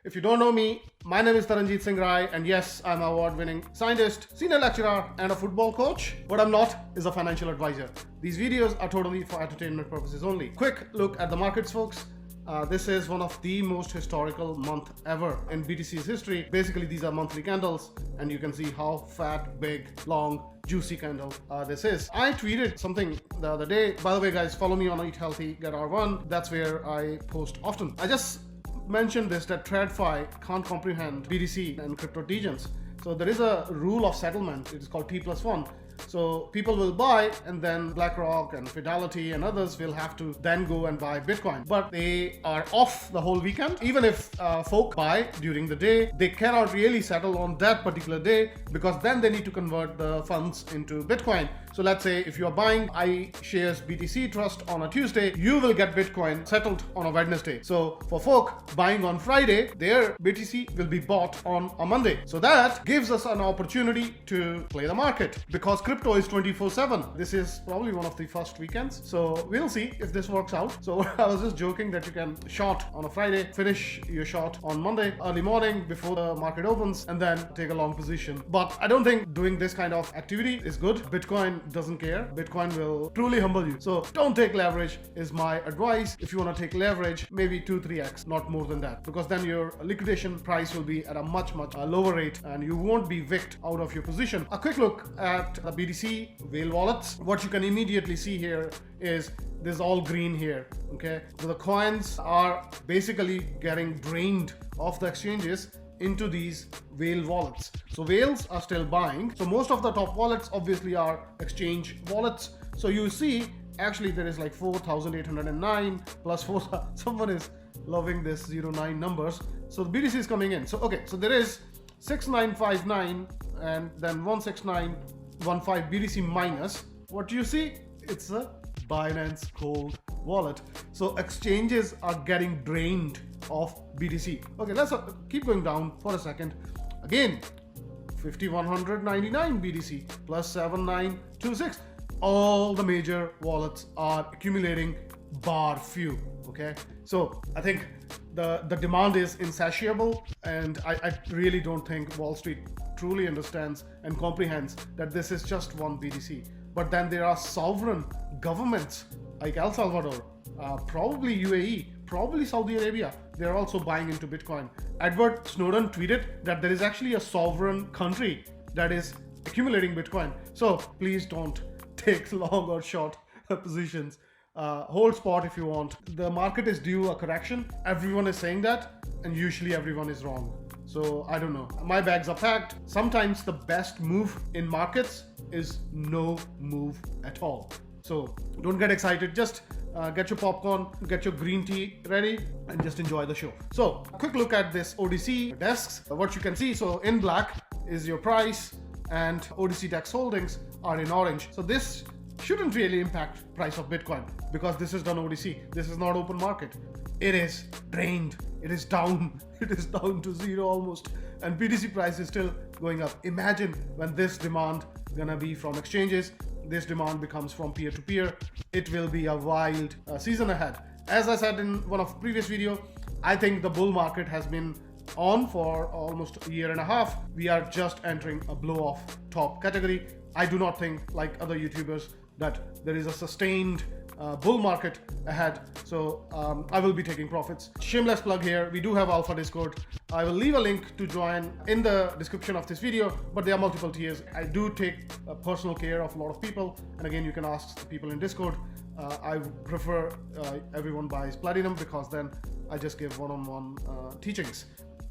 If you don't know me, my name is Taranjeet Singh Rai, and yes, I'm an award-winning scientist, senior lecturer, and a football coach. What I'm not is a financial advisor. These videos are totally for entertainment purposes only. Quick look at the markets, folks. This is one of the most historical month ever in BTC's history. Basically, these are monthly candles, and you can see how fat, big, long, juicy candle this is. I tweeted something the other day. By the way, guys, follow me on Eat Healthy, Get R1. That's where I post often. I just mentioned this, that TradFi can't comprehend BDC and crypto degens. So there is a rule of settlement. It is called T+1. So people will buy, and then BlackRock and Fidelity and others will have to then go and buy Bitcoin. But they are off the whole weekend. Even if folk buy during the day, they cannot really settle on that particular day, because then they need to convert the funds into Bitcoin. So let's say if you are buying iShares BTC Trust on a Tuesday, you will get Bitcoin settled on a Wednesday. So for folk buying on Friday, their BTC will be bought on a Monday. So that gives us an opportunity to play the market, because crypto is 24/7. This is probably one of the first weekends. So we'll see if this works out. So I was just joking that you can short on a Friday, finish your short on Monday, early morning before the market opens, and then take a long position. But I don't think doing this kind of activity is good. Bitcoin doesn't care. Bitcoin will truly humble you. So don't take leverage is my advice. If you want to take leverage, maybe 2-3x, not more than that, because then your liquidation price will be at a much lower rate, and you won't be wicked out of your position. A quick look at the BDC whale wallets. What you can immediately see here is this is all green here. Okay, so the coins are basically getting drained off the exchanges into these whale wallets. So whales are still buying. So most of the top wallets obviously are exchange wallets. So you see, actually there is like 4,809 plus 4. Someone is loving this 09 numbers. So the BDC is coming in. So okay, so there is 6959 and then 16915 BDC minus. What do you see? It's a Binance cold wallet. So exchanges are getting drained of BDC. Okay, let's keep going down for a second. Again, 5199 BDC plus 7926. All the major wallets are accumulating, bar few. Okay, so I think the demand is insatiable, and I really don't think Wall Street truly understands and comprehends that this is just one BDC. But then there are sovereign governments like El Salvador, probably UAE, probably Saudi Arabia. They're also buying into Bitcoin. Edward Snowden tweeted that there is actually a sovereign country that is accumulating Bitcoin. So please don't take long or short positions. Hold spot if you want. The market is due a correction. Everyone is saying that, and usually everyone is wrong. So I don't know. My bags are packed. Sometimes the best move in markets is no move at all. So don't get excited. Just get your popcorn, get your green tea ready, and just enjoy the show. So a quick look at this ODC desks. What you can see, so in black is your price, and ODC DEX holdings are in orange. So this shouldn't really impact price of Bitcoin, because this is done ODC. This is not open market. It is drained. It is down. It is down to zero almost. And BTC price is still going up. Imagine when this demand gonna be from exchanges, this demand becomes from peer-to-peer. It will be a wild season ahead. As I said in one of previous video, I think the bull market has been on for almost a year and a half. We are just entering a blow-off top category. I do not think, like other YouTubers, that there is a sustained bull market ahead. So I will be taking profits. Shameless plug here, we do have Alpha Discord. I will leave a link to join in the description of this video, but there are multiple tiers. I do take personal care of a lot of people, and again, you can ask the people in Discord. I prefer everyone buys Platinum, because then I just give one-on-one teachings.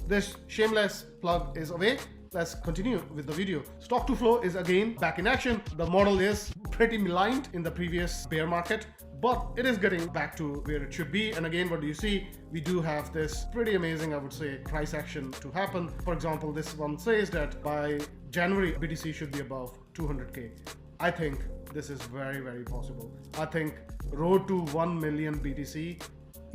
This shameless plug is away. Let's continue with the video. Stock to flow is again back in action. The model is pretty maligned in the previous bear market, but it is getting back to where it should be. And again, what do you see? We do have this pretty amazing, I would say, price action to happen. For example, this one says that by January, BTC should be above 200K. I think this is very possible. I think road to 1 million BTC,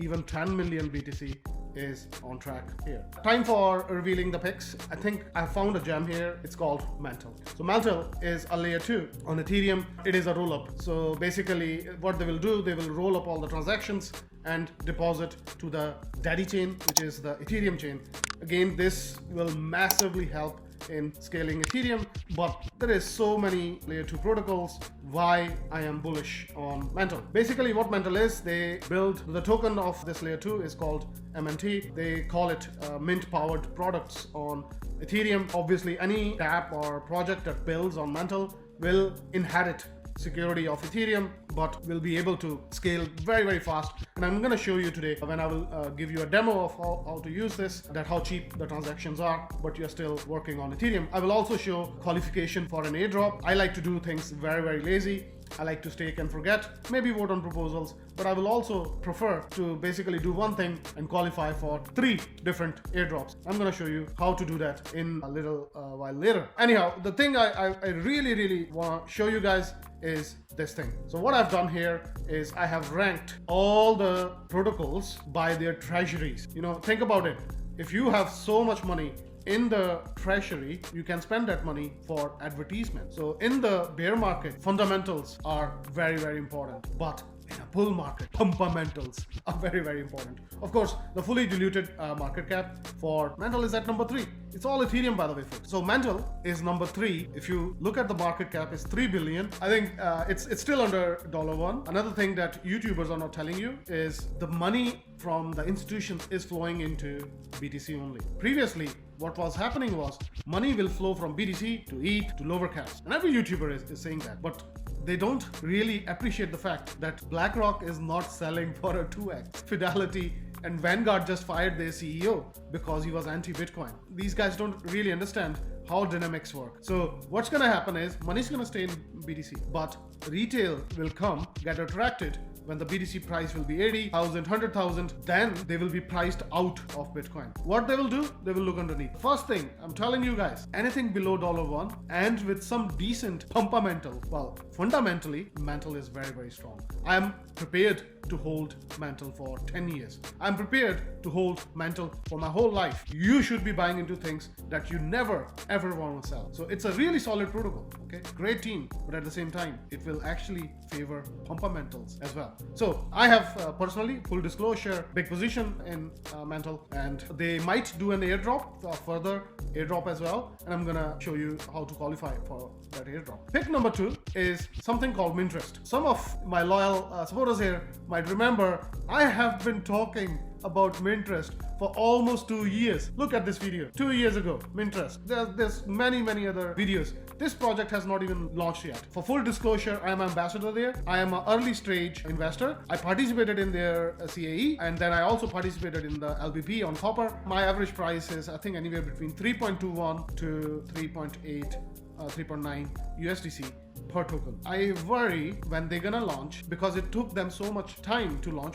even 10 million BTC is on track here. Time for revealing the picks. I think I found a gem here. It's called Mantle. So Mantle is a layer 2 on Ethereum. It is a roll-up. So basically what they will do, they will roll up all the transactions and deposit to the daddy chain, which is the Ethereum chain. Again, this will massively help in scaling Ethereum, but there is so many layer 2 protocols. Why I am bullish on Mantle. Basically what Mantle is, they build the token of this layer 2 is called MNT. They call it mint powered products on Ethereum. Obviously any app or project that builds on Mantle will inherit security of Ethereum, but will be able to scale very, very fast. And I'm going to show you today when I will give you a demo of how to use this, that how cheap the transactions are, but you're still working on Ethereum. I will also show qualification for an airdrop. I like to do things very, very lazy. I like to stake and forget, maybe vote on proposals, but I will also prefer to basically do one thing and qualify for 3 different airdrops. I'm going to show you how to do that in a little while later. Anyhow, the thing I really want to show you guys is this thing. So what I've done here is I have ranked all the protocols by their treasuries. You know, think about it. If you have so much money in the treasury, you can spend that money for advertisement. So in the bear market, fundamentals are very, very important. But in a bull market, fundamentals are very, very important. Of course, the fully diluted market cap for Mantle is at number 3. It's all Ethereum, by the way, folks. So Mantle is number 3. If you look at the market cap, is 3 billion. I think it's still under $1. Another thing that YouTubers are not telling you is the money from the institutions is flowing into BTC only. Previously, what was happening was money will flow from BDC to ETH to lower caps. And every YouTuber is saying that. But they don't really appreciate the fact that BlackRock is not selling for a 2x. Fidelity and Vanguard just fired their CEO because he was anti-Bitcoin. These guys don't really understand how dynamics work. So what's going to happen is money's going to stay in BTC, but retail will come, get attracted when the BTC price will be 80,000, 100,000, then they will be priced out of Bitcoin. What they will do, they will look underneath. First thing, I'm telling you guys, anything below $1 and with some decent fundamental, well, fundamentally, Mantle is very, very strong. I am prepared to hold Mantle for 10 years. I'm prepared to hold Mantle for my whole life. You should be buying into things that you never, ever want to sell. So it's a really solid protocol, okay? Great team, but at the same time, it will actually favor fundamentals as well. So I have personally, full disclosure, big position in Mantle, and they might do an airdrop, a further airdrop as well, and I'm gonna show you how to qualify for that airdrop. Pick number 2 is something called Minterest. Some of my loyal supporters here might remember I have been talking about Minterest for almost 2 years. Look at this video, 2 years ago, Minterest. There's many other videos. This project has not even launched yet. For full disclosure, I am ambassador there. I am an early stage investor. I participated in their CAE, and then I also participated in the LPP on Copper. My average price is, I think, anywhere between 3.21 to 3.9 USDC per token. I worry when they're gonna launch because it took them so much time to launch.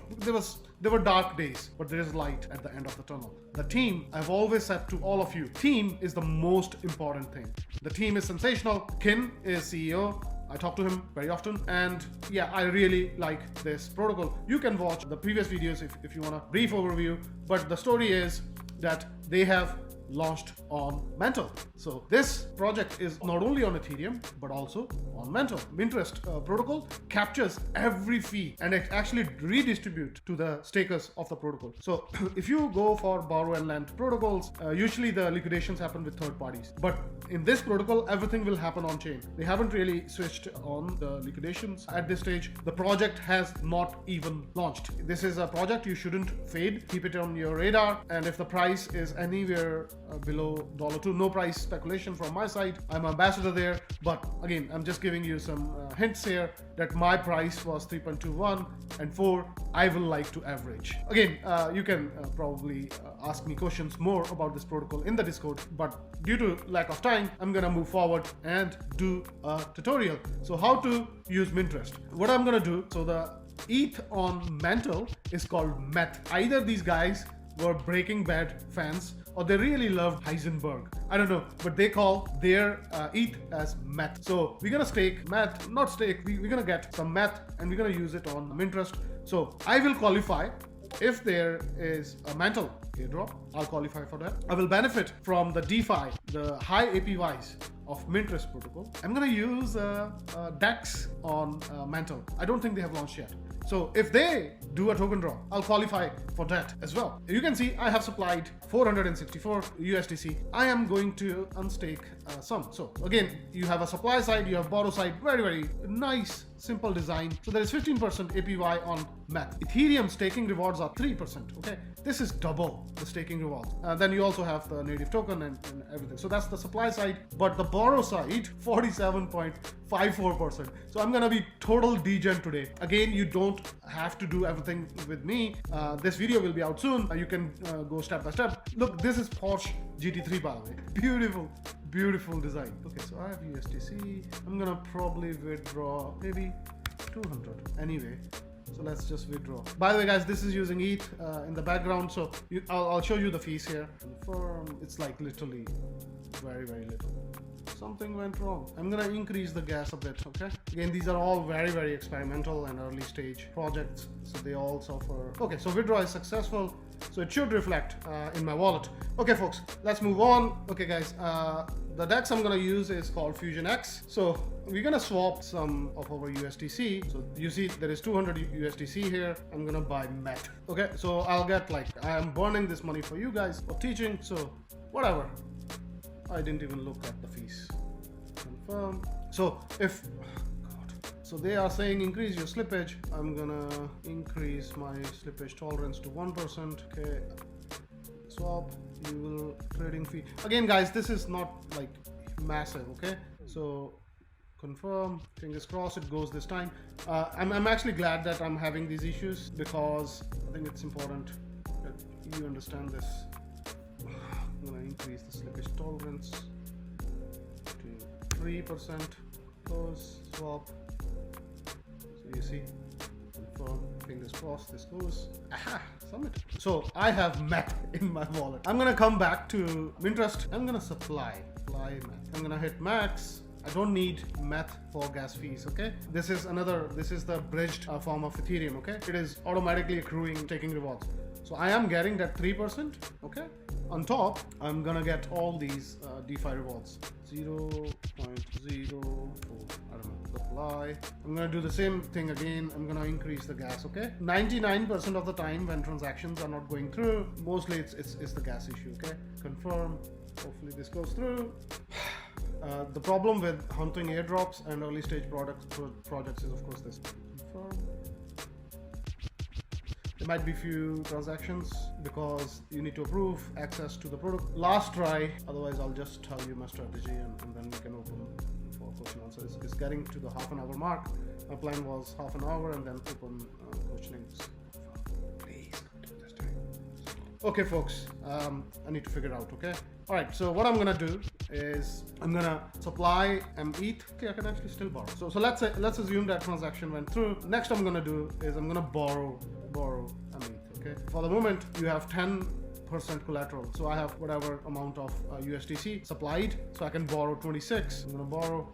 There were dark days, but there is light at the end of the tunnel. The team, I've always said to all of you, team is the most important thing. The team is sensational. Kin is CEO. I talk to him very often, and yeah, I really like this protocol. You can watch the previous videos if you want a brief overview, but the story is that they have launched on Mantle. So this project is not only on Ethereum, but also on Mantle. Minterest protocol captures every fee and it actually redistributes to the stakers of the protocol. So if you go for borrow and lend protocols, usually the liquidations happen with third parties. But in this protocol, everything will happen on chain. They haven't really switched on the liquidations at this stage. The project has not even launched. This is a project you shouldn't fade. Keep it on your radar. And if the price is anywhere below $2, no price speculation from my side. I'm ambassador there, but again, I'm just giving you some hints here that my price was 3.21 and 4. I will like to average. Again, you can probably ask me questions more about this protocol in the Discord, but due to lack of time, I'm gonna move forward and do a tutorial. So how to use Minterest. What I'm gonna do, so the ETH on Mantle is called METH. Either these guys were Breaking Bad fans or they really loved Heisenberg. I don't know, but they call their ETH as METH. So we're gonna stake METH, not stake, we're gonna get some METH and we're gonna use it on Minterest. So I will qualify. If there is a Mantle airdrop, I'll qualify for that. I will benefit from the DeFi, the high APYs of Minterest protocol. I'm gonna use DEX on Mantle. I don't think they have launched yet. So if they do a token draw, I'll qualify for that as well. You can see I have supplied 464 USDC. I am going to unstake some. So again, you have a supply side, you have borrow side, very nice, simple design. So there is 15% APY on METH. Ethereum staking rewards are 3%, okay? This is double the staking rewards. Then you also have the native token and everything. So that's the supply side, but the borrow side, 47.54%. So I'm gonna be total degen today. Again, you don't have to do everything with me. This video will be out soon. You can go step by step. Look, this is Porsche GT3 by the way. Beautiful design. Okay, so I have USDC. I'm gonna probably withdraw maybe 200 anyway. So let's just withdraw. By the way, guys, this is using ETH in the background. So I'll show you the fees here. Confirm. It's like literally very little. Something went wrong. I'm gonna increase the gas a bit, okay? Again, these are all very experimental and early stage projects, so they all suffer. Okay, so withdrawal is successful, so it should reflect in my wallet. Okay, folks, let's move on. Okay, guys, the DEX I'm gonna use is called Fusion X. So we're gonna swap some of our USDC. So you see there is 200 USDC here. I'm gonna buy METH. Okay, so I'll get like, I am burning this money for you guys for teaching, so whatever. I didn't even look at the fees. Confirm. So if, so they are saying increase your slippage. I'm gonna increase my slippage tolerance to 1%. Okay, swap. You will trading fee. Again, guys, this is not like massive. Okay, so confirm. Fingers crossed it goes this time. I'm actually glad that I'm having these issues because I think it's important that you understand this. I'm gonna increase the slippage tolerance to 3%. Close, swap. So you see, confirm, fingers crossed this goes. Aha, submit. So I have METH in my wallet. I'm gonna come back to Minterest. I'm gonna supply METH. I'm gonna hit max. I don't need METH for gas fees, okay? This is the bridged form of Ethereum, okay? It is automatically accruing staking rewards. So I am getting that 3%, okay? On top, I'm gonna get all these DeFi rewards. 0.04, I don't know, apply. I'm gonna do the same thing again. I'm gonna increase the gas, okay? 99% of the time when transactions are not going through, mostly it's the gas issue, okay? Confirm, hopefully this goes through. The problem with hunting airdrops and early stage projects is of course this. Confirm. There might be few transactions because you need to approve access to the product. Last try, otherwise I'll just tell you my strategy and then we can open for question and answer. It's getting to the half-an-hour mark. My plan was half an hour and then open questionings. Please don't do this time. Okay, folks, I need to figure it out, okay? All right, so what I'm gonna do is I'm gonna supply ETH. Okay, I can actually still borrow. So let's assume that transaction went through. Next I'm gonna do is I'm gonna borrow ETH, okay? For the moment, you have 10% collateral. So I have whatever amount of USDC supplied. So I can borrow 26. I'm gonna borrow.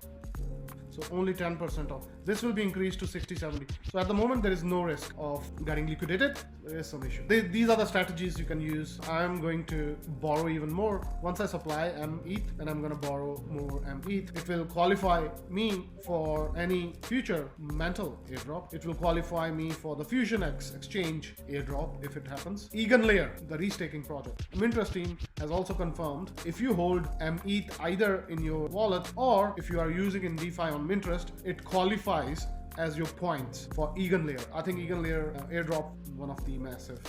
So only 10% of this will be increased to 60-70. So at the moment there is no risk of getting liquidated. There is some issue. These are the strategies you can use. I'm going to borrow even more. Once I supply ETH, then I'm going to borrow more ETH. It will qualify me for any future mental airdrop. It will qualify me for the Fusion X exchange airdrop if it happens. EigenLayer, the restaking project. The Minterest team has also confirmed if you hold ETH either in your wallet or if you are using in DeFi on Minterest, it qualifies as your points for EigenLayer. I think EigenLayer airdrop, one of the massive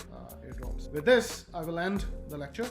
airdrops. With this, I will end the lecture.